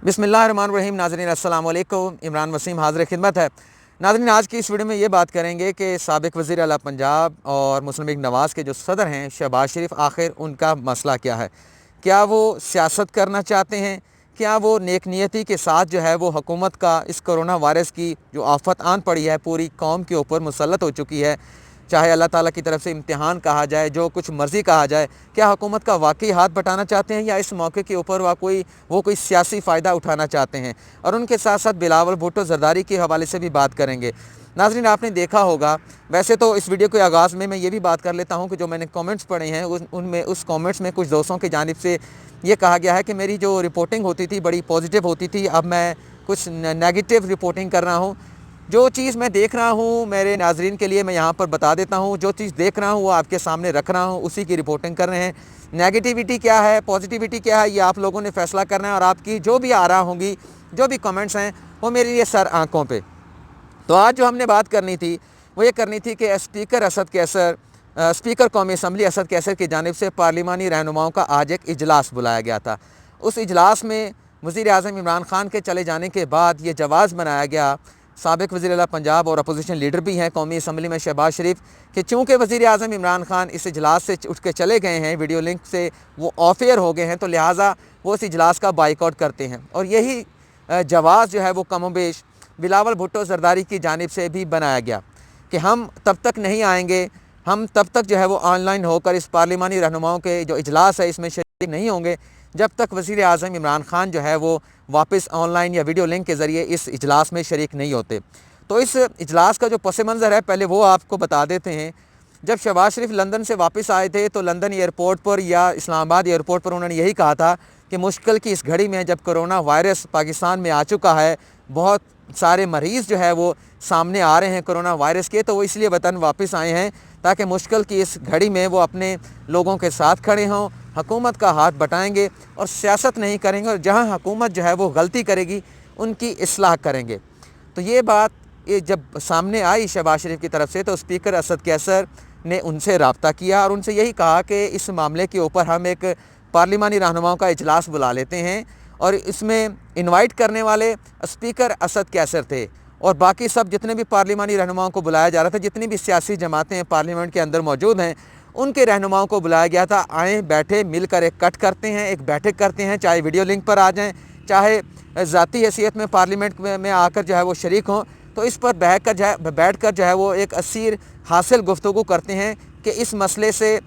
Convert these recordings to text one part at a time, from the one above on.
बिस्मिल्लाहिर्रहमानिर्रहीम। नाज़रीन अस्सलाम वालेकुम। इमरान वसीम हाज़िर खिदमत है। नाज़रीन आज की इस वीडियो में ये बात करेंगे कि साबिक़ वज़ीर आला पंजाब और मुस्लिम लीग नवाज़ के जो सदर हैं शहबाज शरीफ, आखिर उनका मसला क्या है? क्या वो सियासत करना चाहते हैं? क्या वो नेक नियति के साथ जो है वो हुकूमत का इस कोरोना वायरस की जो आफ़त आन पड़ी है पूरी कौम के ऊपर मुसल्लत हो चुकी है, चाहे अल्लाह ताला की तरफ से इम्तिहान कहा जाए, जो कुछ मर्ज़ी कहा जाए, क्या हुकूमत का वाकई हाथ बटाना चाहते हैं या इस मौके के ऊपर वो कोई सियासी फ़ायदा उठाना चाहते हैं? और उनके साथ साथ बिलावल भुट्टो ज़रदारी के हवाले से भी बात करेंगे। नाज़रीन आपने देखा होगा, वैसे तो इस वीडियो के आगाज़ में मैं ये भी बात कर लेता हूँ कि जो मैंने कमेंट्स पढ़े हैं उनमें उस कमेंट्स में कुछ दोस्तों की जानिब से ये कहा गया है कि मेरी जो रिपोर्टिंग होती थी बड़ी पॉजिटिव होती थी, अब मैं कुछ नेगेटिव रिपोर्टिंग कर रहा हूँ। जो चीज़ मैं देख रहा हूँ मेरे नाज़रीन के लिए मैं यहाँ पर बता देता हूँ, जो चीज़ देख रहा हूँ वो आपके सामने रख रहा हूँ, उसी की रिपोर्टिंग कर रहे हैं। नेगेटिविटी क्या है, पॉजिटिविटी क्या है, ये आप लोगों ने फ़ैसला करना है। और आपकी जो भी आरा होंगी, जो भी कमेंट्स हैं, वो मेरे लिए सर आँखों पे। तो आज जो हमने बात करनी थी वो ये करनी थी कि स्पीकर कौमी असम्बली असद कैसर की जानिब से पार्लिमानी रहनुमाओं का आज एक इजलास बुलाया गया था। उस इजलास में वज़ीर आज़म इमरान खान के चले जाने के बाद ये जवाज़ बनाया गया, साबिक़ वज़ीर आला पंजाब और अपोजिशन लीडर भी हैं कौमी असम्बली में शहबाज शरीफ, कि चूँकि वज़ीर आज़म इमरान खान इस इजलास से उठ के चले गए हैं, वीडियो लिंक से वो ऑफ एयर हो गए हैं, तो लिहाजा वो इस इजलास का बाइकआउट करते हैं। और यही जवाज़ जो है वो कमोबेश बिलावल भुट्टो ज़रदारी की जानिब से भी बनाया गया कि हम तब तक नहीं आएँगे, हम तब तक जो है वो ऑनलाइन होकर इस पार्लिमानी रहनुमाओं के जो इजलास है इसमें शरीक नहीं होंगे जब तक वज़ीर आज़म इमरान खान जो है वो वापस ऑनलाइन या वीडियो लिंक के ज़रिए इस इजलास में शरीक नहीं होते। तो इस इजलास का जो पस मंज़र है पहले वो आपको बता देते हैं। जब शहबाज शरीफ लंदन से वापस आए थे तो लंदन एयरपोर्ट पर या इस्लामाबाद एयरपोर्ट पर उन्होंने यही कहा था कि मुश्किल की इस घड़ी में जब कोरोना वायरस पाकिस्तान में आ चुका है, बहुत सारे मरीज़ जो है वो सामने आ रहे हैं कोरोना वायरस के, तो वो इसलिए वतन वापस आए हैं ताकि मुश्किल की इस घड़ी में वो अपने लोगों के साथ खड़े हों, हुकूमत का हाथ बटाएंगे और सियासत नहीं करेंगे, और जहां हुकूमत जो है वो गलती करेगी उनकी इस्लाह करेंगे। तो ये बात जब सामने आई शहबाज शरीफ की तरफ से तो स्पीकर असद कैसर ने उनसे रब्ता किया और उनसे यही कहा कि इस मामले के ऊपर हम एक पार्लिमानी रहनुमाओं का इजलास बुला लेते हैं, और इसमें इनवाइट करने वाले स्पीकर असद कैसर थे और बाकी सब जितने भी पार्लिमानी रहनुमाओं को बुलाया जा रहा था, जितनी भी सियासी जमातें पार्लियामेंट के अंदर मौजूद हैं, उनके रहनुमाओं को बुलाया गया था। आएँ, बैठे, मिलकर एक कट करते हैं, एक बैठक करते हैं, चाहे वीडियो लिंक पर आ जाएँ, चाहे ज़ाती हैसियत में पार्लियामेंट में आकर जो है वो शरीक हों, तो इस पर बैठ कर जो है वो एक असीर हासिल गुफ्तगू करते हैं कि इस मसले से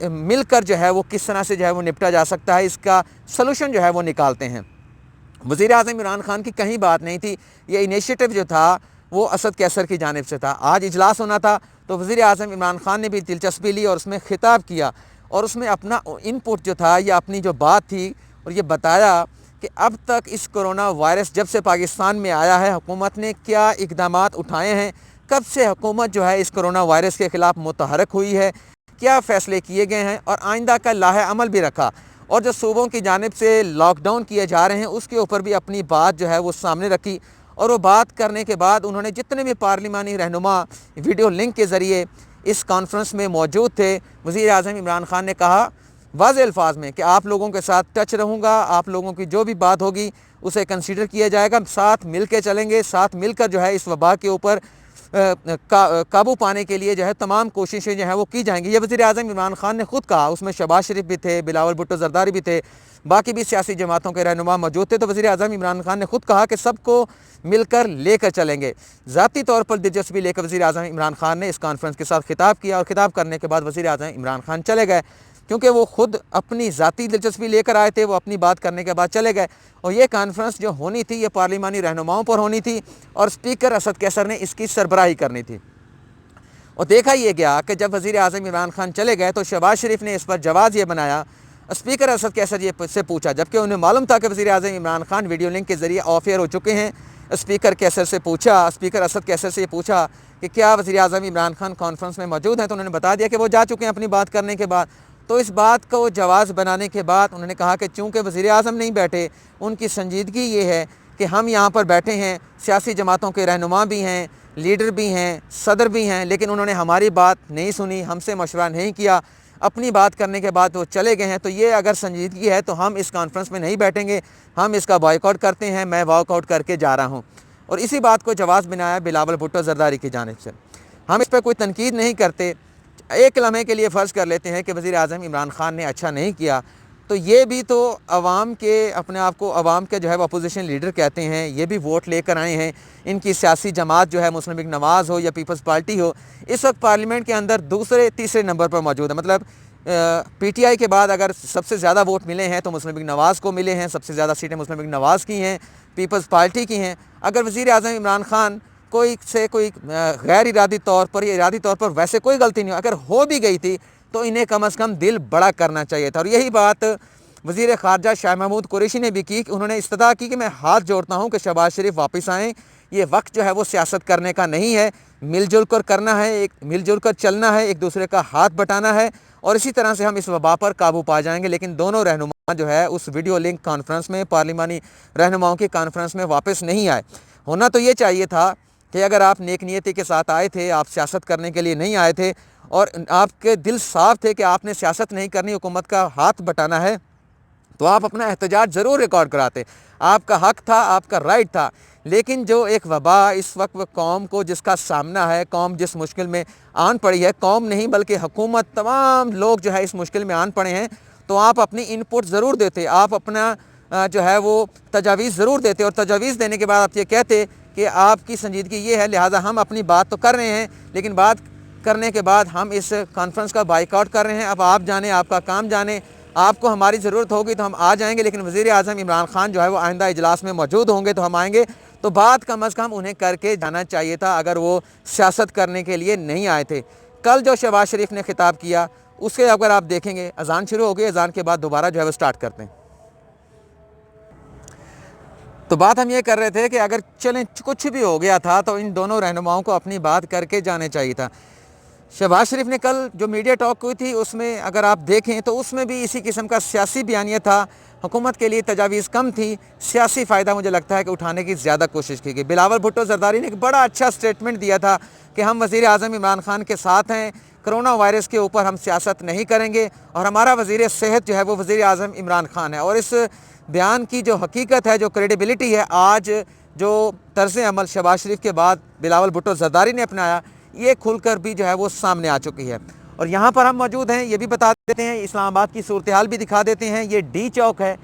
मिलकर जो है वो किस तरह से जो है वो निपटा जा सकता है, इसका सलूशन जो है वो निकालते हैं। वज़ीर आज़म इमरान खान की कहीं बात नहीं थी, ये इनिशिएटिव जो था वो असद कैसर की जानिब से था। आज इजलास होना था तो वज़ीर आज़म इमरान खान ने भी दिलचस्पी ली और उसमें खिताब किया और उसमें अपना इनपुट जो था या अपनी जो बात थी और ये बताया कि अब तक इस कोरोना वायरस जब से पाकिस्तान में आया है हुकूमत ने क्या इक़दामात उठाए हैं, कब से हुकूमत जो है इस कोरोना वायरस के ख़िलाफ़ मुतहरक हुई है, क्या फ़ैसले किए गए हैं और आइंदा का लाहे अमल भी रखा, और जो सूबों की जानिब से लॉकडाउन किए जा रहे हैं उसके ऊपर भी अपनी बात जो है वो सामने रखी। और वो बात करने के बाद उन्होंने जितने भी पार्लिमानी रहनुमा वीडियो लिंक के ज़रिए इस कॉन्फ्रेंस में मौजूद थे, वज़ीर आज़म इमरान खान ने कहा वाज़ेह अल्फाज में कि आप लोगों के साथ टच रहूँगा, आप लोगों की जो भी बात होगी उसे कंसीडर किया जाएगा, साथ मिल के चलेंगे, साथ मिलकर जो है इस वबा के ऊपर काबू पाने के लिए जो है तमाम कोशिशें जो है वो की जाएंगी। ये वज़ीर आज़म इमरान खान ने ख़ुद कहा, उसमें शहबाज शरीफ भी थे, बिलावल भुट्टो ज़रदारी भी थे, बाकी भी सियासी जमातों के रहनुमा मौजूद थे। तो वज़ीर आज़म इमरान खान ने ख़ुद कहा कि सबको मिलकर लेकर चलेंगे। ज़ाती तौर पर दिलचस्पी लेकर वज़ीर आज़म इमरान खान ने इस कॉन्फ्रेंस के साथ खिताब किया और खिताब करने के बाद वज़ीर आज़म इमरान खान चले गए, क्योंकि वो ख़ुद अपनी ज़ाती दिलचस्पी लेकर आए थे, वो अपनी बात करने के बाद चले गए। और ये कॉन्फ्रेंस जो होनी थी ये पार्लिमानी रहनुमाओं पर होनी थी और स्पीकर असद कैसर ने इसकी सरबराही करनी थी। और देखा ये गया कि जब वज़ीर आज़म इमरान खान चले गए तो शहबाज शरीफ ने इस पर जवाज़ ये बनाया, स्पीकर असद कैसर ये से पूछा, जबकि उन्हें मालूम था कि वज़ीर आज़म इमरान खान वीडियो लिंक के ज़रिए ऑफ एयर हो चुके हैं। स्पीकर असद कैसर से ये पूछा कि क्या वज़ीर आज़म इमरान खान कॉन्फ्रेंस में मौजूद हैं, तो उन्होंने बता दिया कि वो जा चुके हैं अपनी बात करने के बाद। तो इस बात को जवाज़ बनाने के बाद उन्होंने कहा कि चूँकि वज़ीर आज़म नहीं बैठे, उनकी संजीदगी ये है कि हम यहाँ पर बैठे हैं, सियासी जमातों के रहनुमा भी हैं, लीडर भी हैं, सदर भी हैं, लेकिन उन्होंने हमारी बात नहीं सुनी, हमसे मशवरा नहीं किया, अपनी बात करने के बाद वो चले गए हैं। तो ये अगर संजीदगी है तो हम इस कॉन्फ्रेंस में नहीं बैठेंगे, हम इसका बॉयकॉट करते हैं, मैं वॉकआउट करके जा रहा हूँ। और इसी बात को जवाब बनाया बिलावल भुट्टो जरदारी की जानिब से। हम इस पर कोई तनकीद नहीं करते, एक लम्हे के लिए फ़र्ज़ कर लेते हैं कि वज़ीर आज़म इमरान ख़ान ने अच्छा नहीं किया, तो ये भी तो अवाम के, अपने आप को अवाम के जो है अपोजिशन लीडर कहते हैं, ये भी वोट लेकर आए हैं। इनकी सियासी जमात जो है मुस्लिम लीग नवाज़ हो या पीपल्स पार्टी हो, इस वक्त पार्लियामेंट के अंदर दूसरे तीसरे नंबर पर मौजूद है। मतलब PTI के बाद अगर सबसे ज़्यादा वोट मिले हैं तो मुस्लिम लीग नवाज़ को मिले हैं, सबसे ज़्यादा सीटें मुस्लिम लीग नवाज़ की हैं, पीपल्स पार्टी की हैं। अगर वज़ीर आज़म इमरान ख़ान कोई गैर इरादी तौर पर या इरादी तौर पर वैसे कोई गलती नहीं हो, अगर हो भी गई थी तो इन्हें कम अज़ कम दिल बड़ा करना चाहिए था। और यही बात वज़ीर ख़ारजा शाह महमूद कुरैशी ने भी की कि उन्होंने इस्तदा की कि मैं हाथ जोड़ता हूँ कि शहबाज शरीफ वापस आएँ, ये वक्त जो है वो सियासत करने का नहीं है, मिलजुल कर करना है, एक मिलजुल कर चलना है, एक दूसरे का हाथ बटाना है, और इसी तरह से हम इस वबा पर काबू पा जाएंगे। लेकिन दोनों रहनुमा जो है उस वीडियो लिंक कॉन्फ्रेंस में, पार्लिमानी रहनुमाओं की कॉन्फ्रेंस में वापस नहीं आए। होना तो ये चाहिए था कि अगर आप नेक नियति के साथ आए थे, आप सियासत करने के लिए नहीं आए थे और आपके दिल साफ थे कि आपने सियासत नहीं करनी, हुकूमत का हाथ बटाना है, तो आप अपना एहतजाज ज़रूर रिकॉर्ड कराते। आपका हक था, आपका राइट था। लेकिन जो एक वबा इस वक्त कौम को जिसका सामना है, कौम जिस मुश्किल में आन पड़ी है, कौम नहीं बल्कि हुकूमत, तमाम लोग जो है इस मुश्किल में आन पड़े हैं, तो आप अपनी इनपुट ज़रूर देते, आप अपना जो है वो तजावीज़ ज़रूर देते, और तजावीज़ देने के बाद आप ये कहते कि आपकी संजीदगी ये है, लिहाजा हम अपनी बात तो कर रहे हैं, लेकिन बात करने के बाद हम इस कॉन्फ्रेंस का बाइकआउट कर रहे हैं। अब आप जाने, आपका काम जाने, आपको हमारी ज़रूरत होगी तो हम आ जाएंगे, लेकिन वज़ीर आज़म इमरान ख़ान जो है वो आइंदा इजलास में मौजूद होंगे तो हम आएंगे। तो बात कम अज़ कम उन्हें करके जाना चाहिए था, अगर वो सियासत करने के लिए नहीं आए थे। कल जो शहबाज शरीफ ने खिताब किया, उसके अगर आप देखेंगे, अजान शुरू हो गई, अजान के बाद दोबारा जो है वो स्टार्ट करते हैं। तो बात हम ये कर रहे थे कि अगर चलें कुछ भी हो गया था तो इन दोनों रहनुमाओं को अपनी बात करके जाने चाहिए था। शहबाज शरीफ ने कल जो मीडिया टॉक हुई थी उसमें अगर आप देखें तो उसमें भी इसी किस्म का सियासी बयानिया था, हुकूमत के लिए तजावीज़ कम थी, सियासी फ़ायदा मुझे लगता है कि उठाने की ज़्यादा कोशिश की गई। बिलावल भुट्टो जरदारी ने एक बड़ा अच्छा स्टेटमेंट दिया था कि हम वज़ीर आज़म इमरान ख़ान के साथ हैं, कोरोना वायरस के ऊपर हम सियासत नहीं करेंगे, और हमारा वज़ीर सेहत जो है वो वज़ीर आज़म इमरान ख़ान है। और इस बयान की जो हकीकत है, जो क्रेडिबिलिटी है, आज जो तर्ज़ अमल शहबाज शरीफ के बाद बिलावल भुट्टो जरदारी ने अपनाया, ये खुलकर भी जो है वो सामने आ चुकी है। और यहाँ पर हम मौजूद हैं, ये भी बता देते हैं, इस्लामाबाद की सूरत हाल भी दिखा देते हैं। ये डी चौक है,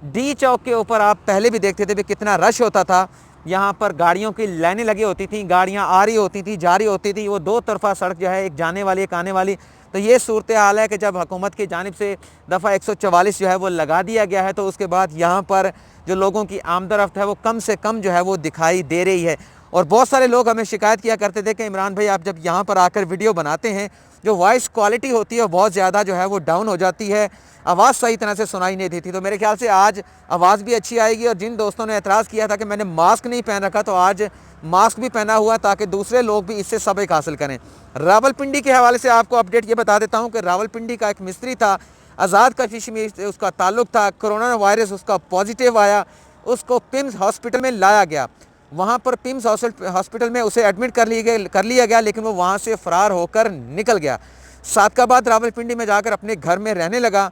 डी चौक के ऊपर आप पहले भी देखते थे भी कितना रश होता था। यहाँ पर गाड़ियों की लाइनें लगी होती थी, गाड़ियाँ आ रही होती थी, जा रही होती थी, वो दो तरफा सड़क जो है, एक जाने वाली एक आने वाली। तो ये सूरत हाल है कि जब हुकूमत की जानिब से दफ़ा 144 जो है वो लगा दिया गया है, तो उसके बाद यहाँ पर जो लोगों की आमदरफ्त है वो कम से कम जो है वो दिखाई दे रही है। और बहुत सारे लोग हमें शिकायत किया करते थे कि इमरान भाई आप जब यहाँ पर आकर वीडियो बनाते हैं, जो वॉइस क्वालिटी होती है बहुत ज़्यादा जो है वो डाउन हो जाती है, आवाज़ सही तरह से सुनाई नहीं देती। तो मेरे ख्याल से आज आवाज़ भी अच्छी आएगी। और जिन दोस्तों ने एतराज़ किया था कि मैंने मास्क नहीं पहन रखा, तो आज मास्क भी पहना हुआ ताकि दूसरे लोग भी इससे सबक हासिल करें। रावलपिंडी के हवाले से आपको अपडेट ये बता देता हूँ कि रावलपिंडी का एक मिस्त्री था, आज़ाद कश्मीर से उसका ताल्लुक़ था, कोरोना वायरस उसका पॉजिटिव आया, उसको पिम्स हॉस्पिटल में लाया गया। वहाँ पर पिम्स हॉस्पिटल में उसे एडमिट कर लिया गया, लेकिन वो वहाँ से फ़रार होकर निकल गया। सादकाबाद रावलपिंडी में जाकर अपने घर में रहने लगा,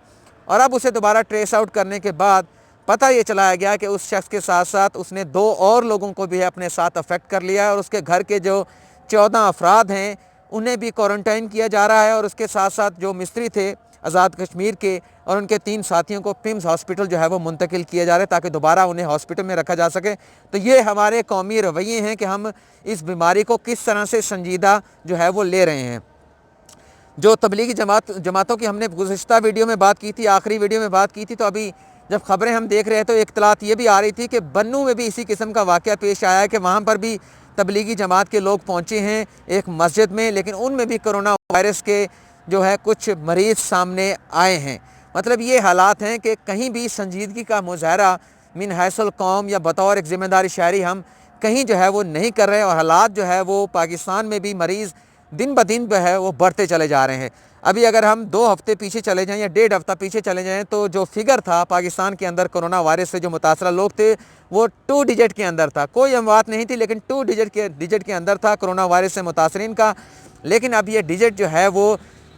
और अब उसे दोबारा ट्रेस आउट करने के बाद पता ये चलाया गया कि उस शख्स के साथ साथ उसने 2 और लोगों को भी अपने साथ अफेक्ट कर लिया है, और उसके घर के जो 14 अफराद हैं उन्हें भी क्वारंटाइन किया जा रहा है। और उसके साथ साथ जो मिस्त्री थे आज़ाद कश्मीर के और उनके 3 साथियों को पिम्स हॉस्पिटल जो है वो मुंतकिल किया जा रहा है ताकि दोबारा उन्हें हॉस्पिटल में रखा जा सके। तो ये हमारे कौमी रवैये हैं कि हम इस बीमारी को किस तरह से संजीदा जो है वो ले रहे हैं। जो तबलीगी जमातों की हमने गुज़िश्ता वीडियो में बात की थी, आखिरी वीडियो में बात की थी, तो अभी जब ख़बरें हम देख रहे हैं तो एक इत्तलात ये भी आ रही थी कि बन्नू में भी इसी किस्म का वाक़या पेश आया है कि वहाँ पर भी तबलीगी जमात के लोग पहुँचे हैं एक मस्जिद में, लेकिन उनमें भी कोरोना वायरस के जो है कुछ मरीज़ सामने आए हैं। मतलब ये हालात हैं कि कहीं भी संजीदगी का मुज़ाहरा मिन हैसल कौम या बतौर एक ज़िम्मेदारी शहरी हम कहीं जो है वो नहीं कर रहे, और हालात जो है वो पाकिस्तान में भी मरीज़ दिन ब दिन जो है वो बढ़ते चले जा रहे हैं। अभी अगर हम 2 हफ्ते पीछे चले जाएं या 1.5 हफ्ता पीछे चले जाएं तो जो फिगर था पाकिस्तान के अंदर कोरोना वायरस से जो मुतासरा लोग थे वो 2 डिजिट के अंदर था। कोई अमवात नहीं थी, लेकिन 2 डिजिट के अंदर था कोरोना वायरस से मुतासरीन का। लेकिन अब ये डिजिट जो है वो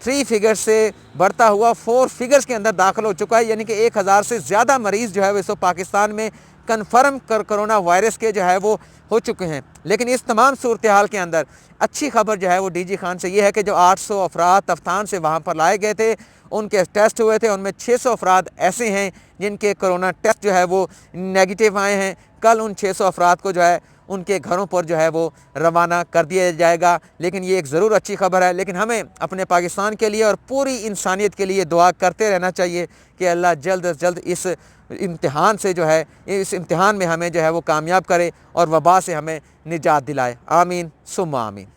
3 फिगर्स से बढ़ता हुआ 4 फिगर्स के अंदर दाखिल हो चुका है, यानी कि 1000 से ज़्यादा मरीज़ जो है वो इस वक्त पाकिस्तान में कन्फर्म कोरोना वायरस के जो है वो हो चुके हैं। लेकिन इस तमाम सूरत हाल के अंदर अच्छी खबर जो है वो DG खान से ये है कि जो 800 अफराद तफ्तान से वहाँ पर लाए गए थे, उनके टेस्ट हुए थे, उनमें 600 अफराद ऐसे हैं जिनके कोरोना टेस्ट जो है वो नेगेटिव आए हैं। कल उन 600 अफराद को जो है उनके घरों पर जो है वो रवाना कर दिया जाएगा। लेकिन ये एक ज़रूर अच्छी खबर है। लेकिन हमें अपने पाकिस्तान के लिए और पूरी इंसानियत के लिए दुआ करते रहना चाहिए कि अल्लाह जल्द अज जल्द इस इम्तिहान से जो है, इस इम्तिहान में हमें जो है वो कामयाब करे और वबा से हमें निजात दिलाए। आमीन सुम्मा आमीन।